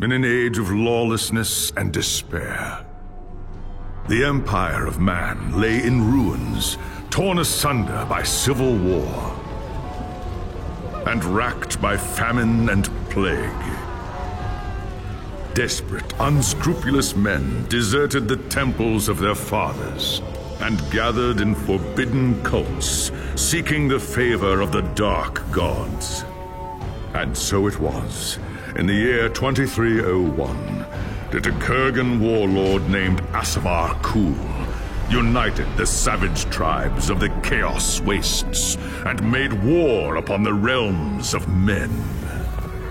in an age of lawlessness and despair. The empire of man lay in ruins, torn asunder by civil war, and racked by famine and plague. Desperate, unscrupulous men deserted the temples of their fathers and gathered in forbidden cults, seeking the favor of the dark gods. And so it was, in the year 2301, that a Kurgan warlord named Asavar Kul united the savage tribes of the Chaos Wastes and made war upon the realms of men.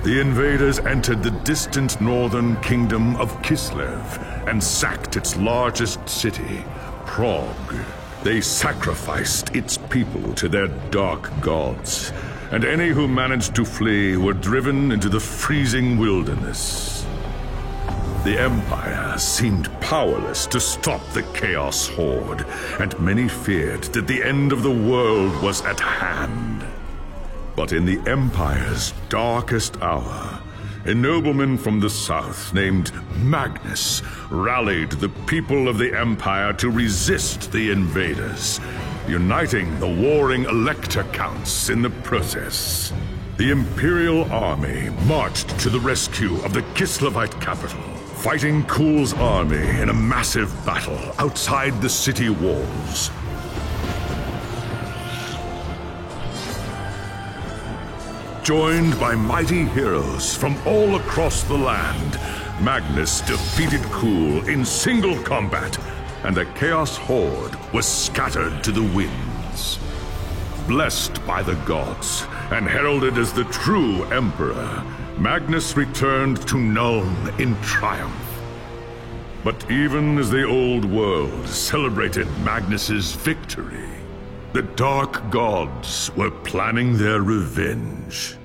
The invaders entered the distant northern kingdom of Kislev and sacked its largest city, Prague. They sacrificed its people to their dark gods, and any who managed to flee were driven into the freezing wilderness. The Empire seemed powerless to stop the Chaos Horde, and many feared that the end of the world was at hand. But in the Empire's darkest hour, a nobleman from the south named Magnus rallied the people of the Empire to resist the invaders, uniting the warring Elector Counts in the process. The Imperial Army marched to the rescue of the Kislevite capital, fighting Kul's army in a massive battle outside the city walls. Joined by mighty heroes from all across the land, Magnus defeated Kul in single combat, and the Chaos Horde was scattered to the winds. Blessed by the gods and heralded as the true Emperor, Magnus returned to Nuln in triumph. But even as the old world celebrated Magnus's victory, the dark gods were planning their revenge.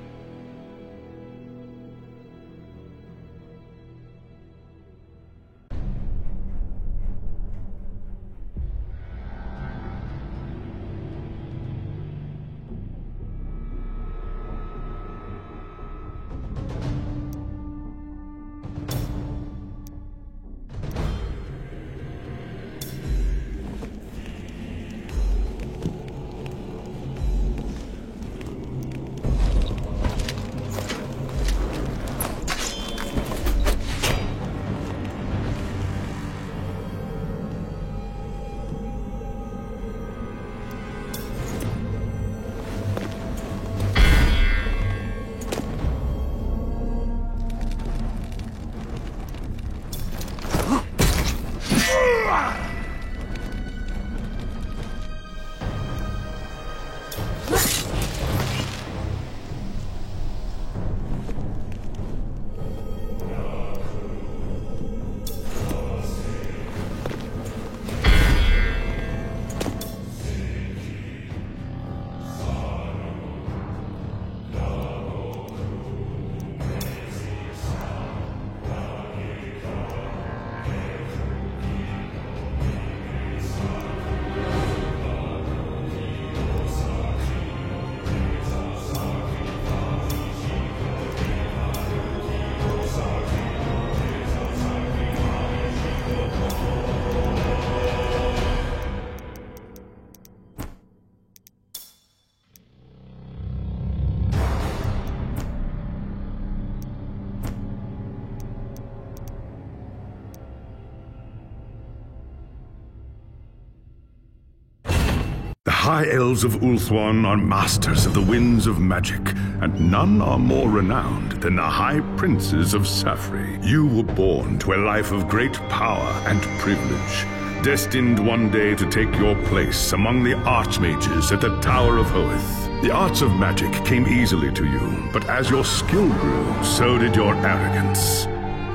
The High Elves of Ulthuan are masters of the winds of magic, and none are more renowned than the High Princes of Safri. You were born to a life of great power and privilege, destined one day to take your place among the Archmages at the Tower of Hoeth. The arts of magic came easily to you, but as your skill grew, so did your arrogance.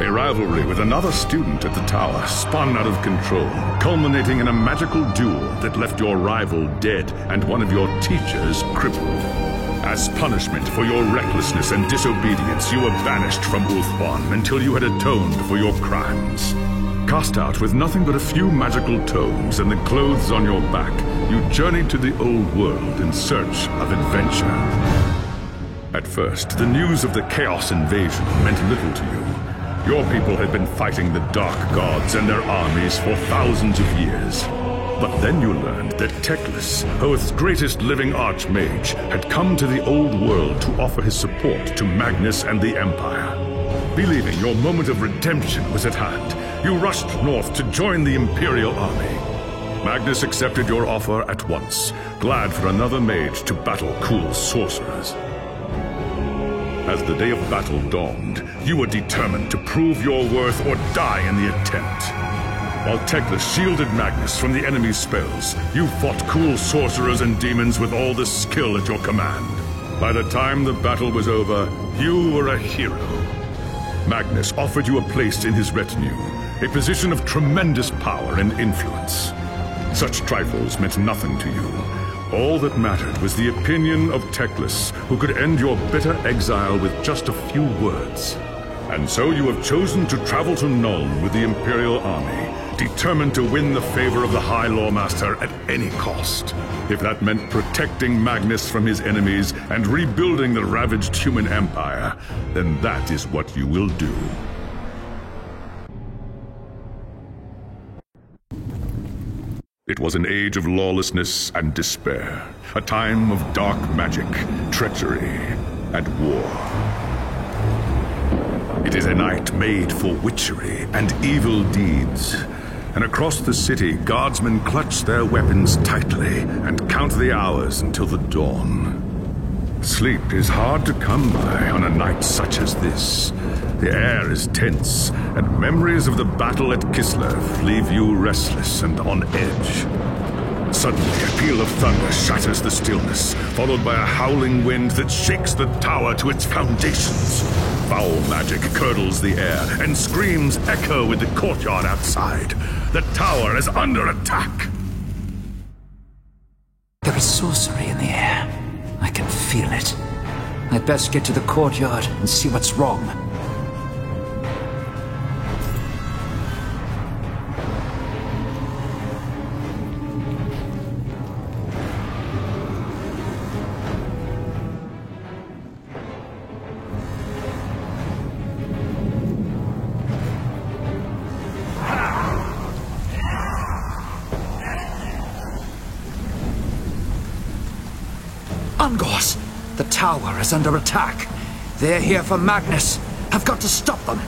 A rivalry with another student at the tower spun out of control, culminating in a magical duel that left your rival dead and one of your teachers crippled. As punishment for your recklessness and disobedience, you were banished from Ulthuan until you had atoned for your crimes. Cast out with nothing but a few magical tomes and the clothes on your back, you journeyed to the old world in search of adventure. At first, the news of the Chaos invasion meant little to you. Your people had been fighting the Dark Gods and their armies for thousands of years. But then you learned that Teclis, Earth's greatest living archmage, had come to the old world to offer his support to Magnus and the Empire. Believing your moment of redemption was at hand, you rushed north to join the Imperial army. Magnus accepted your offer at once, glad for another mage to battle Kuhl's sorcerers. As the day of battle dawned, you were determined to prove your worth or die in the attempt. While Teclis shielded Magnus from the enemy's spells, you fought Kuhl's sorcerers and demons with all the skill at your command. By the time the battle was over, you were a hero. Magnus offered you a place in his retinue, a position of tremendous power and influence. Such trifles meant nothing to you. All that mattered was the opinion of Teclis, who could end your bitter exile with just a few words. And so you have chosen to travel to Nuln with the Imperial army, determined to win the favor of the High Lawmaster at any cost. If that meant protecting Magnus from his enemies and rebuilding the ravaged human empire, then that is what you will do. It was an age of lawlessness and despair, a time of dark magic, treachery, and war. It is a night made for witchery and evil deeds, and across the city, guardsmen clutch their weapons tightly and count the hours until the dawn. Sleep is hard to come by on a night such as this. The air is tense, and memories of the battle at Kislev leave you restless and on edge. Suddenly, a peal of thunder shatters the stillness, followed by a howling wind that shakes the tower to its foundations. Foul magic curdles the air, and screams echo in the courtyard outside. The tower is under attack! There is sorcery in the air. I can feel it. I'd best get to the courtyard and see what's wrong. Ungors! The tower is under attack. They're here for Magnus. I've got to stop them.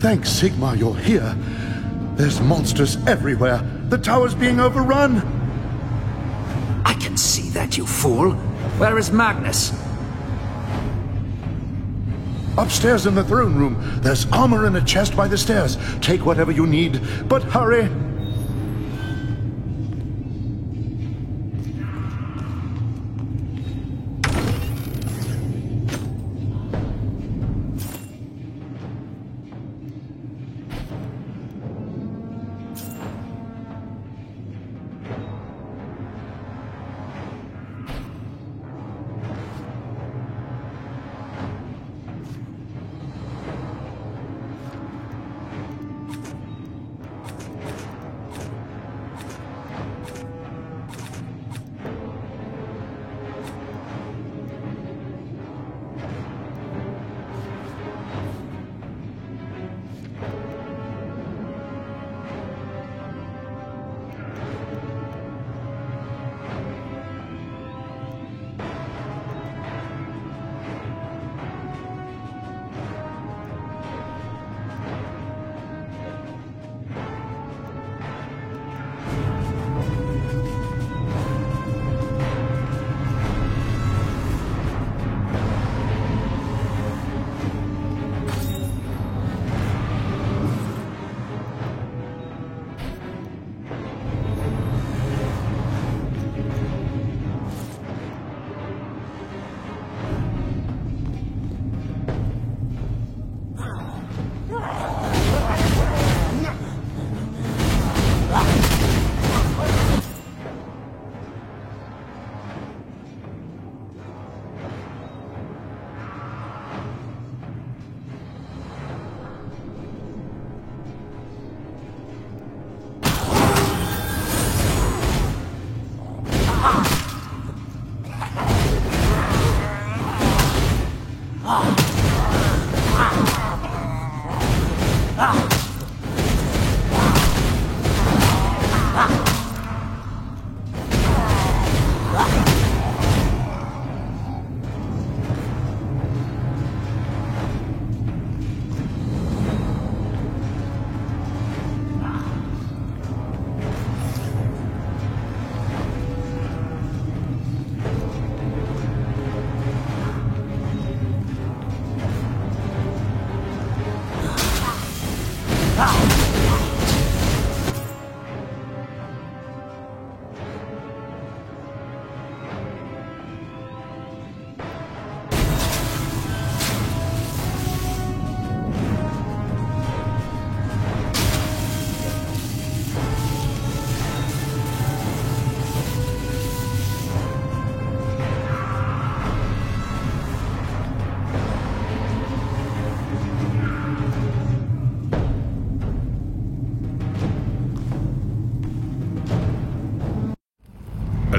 Thanks, Sigmar, you're here. There's monsters everywhere. The tower's being overrun. I can see that, you fool. Where is Magnus? Upstairs in the throne room. There's armor in a chest by the stairs. Take whatever you need, but hurry.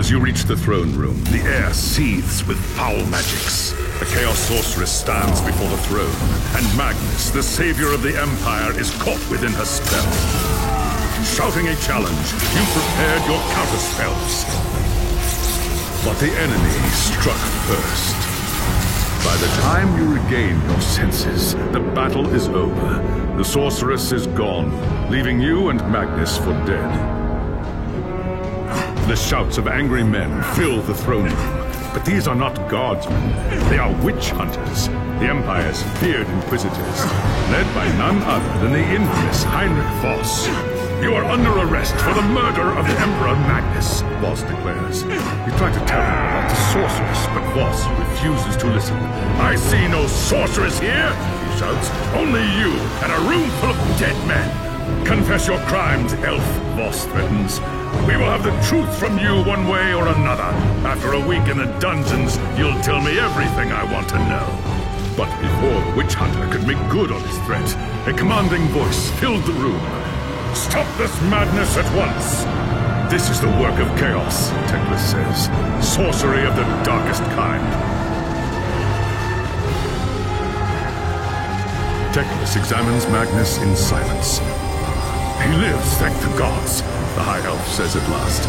As you reach the throne room, the air seethes with foul magics. The Chaos Sorceress stands before the throne, and Magnus, the savior of the Empire, is caught within her spell. Shouting a challenge, you prepared your counterspells. But the enemy struck first. By the time you regain your senses, the battle is over. The sorceress is gone, leaving you and Magnus for dead. The shouts of angry men fill the throne room. But these are not guardsmen. They are witch hunters, the Empire's feared inquisitors, led by none other than the infamous Heinrich Voss. You are under arrest for the murder of the Emperor Magnus, Voss declares. You try to tell him about the sorceress, but Voss refuses to listen. I see no sorceress here, he shouts. Only you and a room full of dead men. Confess your crimes, elf, Voss threatens. We will have the truth from you one way or another. After a week in the dungeons, you'll tell me everything I want to know. But before the witch hunter could make good on his threat, a commanding voice filled the room. Stop this madness at once! This is the work of chaos, Teclis says. Sorcery of the darkest kind. Teclis examines Magnus in silence. He lives, thank the gods, the High Elf says at last.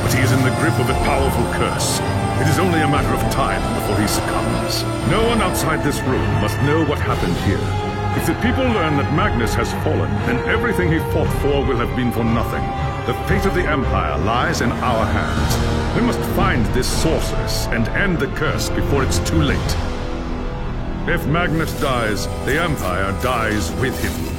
But he is in the grip of a powerful curse. It is only a matter of time before he succumbs. No one outside this room must know what happened here. If the people learn that Magnus has fallen, then everything he fought for will have been for nothing. The fate of the Empire lies in our hands. We must find this sorceress and end the curse before it's too late. If Magnus dies, the Empire dies with him.